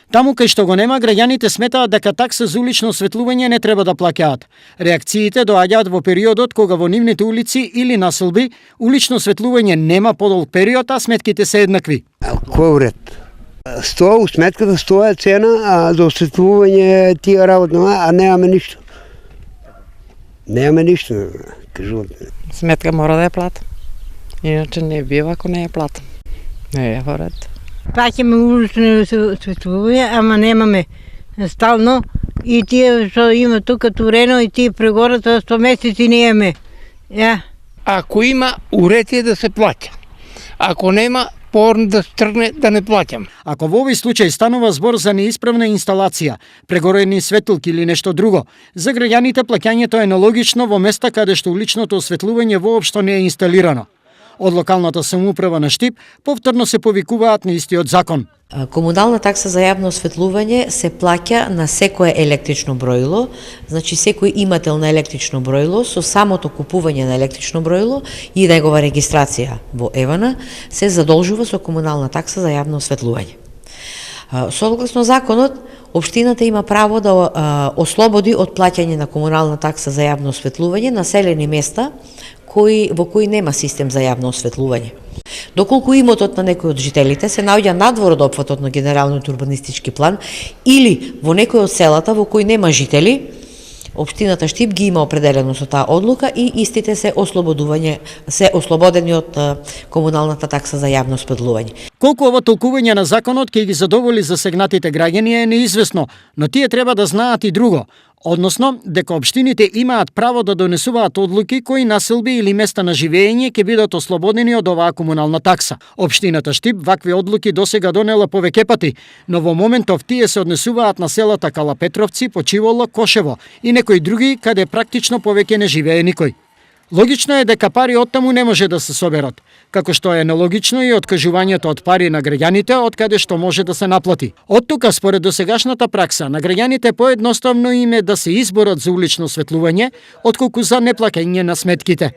Таму кај што го нема, граѓаните сметаат дека такса за улично осветлување не треба да плаќаат. Реакциите доаѓаат во периодот кога во нивните улици или населби улично осветлување нема подолг период, а сметките се еднакви. Кој уред? У сметката стоја цена, а за осветлување тие работи, а немаме ништо. Немаме ништо, кажувам. Сметка мора да ја платам. Иначе не бива ако не ја платам. Не е во ред. Плаќаме улично осветлување, ама немаме стално. И тие што има тука турено и тие прегората 100 месеци не имаме. Ја. Ако има, уред е да се плаќа. Ако нема, порно да тргне да не плаќам. Ако во овој случај станува збор за неисправна инсталација, прегорени светилки или нешто друго, за граѓаните плаќањето е нелогично во места каде што уличното осветлување воопшто не е инсталирано. Од локалната самоуправа на Штип повторно се повикуваат на истиот закон. Комунална такса за јавно осветлување се плаќа на секое електрично броило, значи секој имател на електрично броило со самото купување на електрично броило и негова регистрација во ЕВАНА се задолжува со комунална такса за јавно осветлување. Согласно законот, општината има право да ослободи од плаќање на комунална такса за јавно осветлување населени места во кои нема систем за јавно осветлување. Доколку имотот на некој од жителите се наоѓа надвор од опфатот на генералниот урбанистички план или во некој од селата во кои нема жители, општината Штип ги има определено со таа одлука и истите се ослободени од комуналната такса за јавно осветлување. Колку ова толкување на законот ќе ги задоволи засегнатите граѓани е неизвестно, но тие треба да знаат и друго, односно дека општините имаат право да донесуваат одлуки кои населби или места на живење ќе бидат ослободени од оваа комунална такса. Општината Штип вакви одлуки досега донела повеќе пати, но во моментов тие се однесуваат на селата Кала Петровци, Почиволо, Кошево и некои други каде практично повеќе не живее никој. Логично е дека пари оттаму не може да се соберат, како што е нелогично и откажувањето од пари на граѓаните од каде што може да се наплати. Од тука, според досегашната пракса, на граѓаните поедноставно им е да се изборат за улично осветлување, отколку за неплаќање на сметките.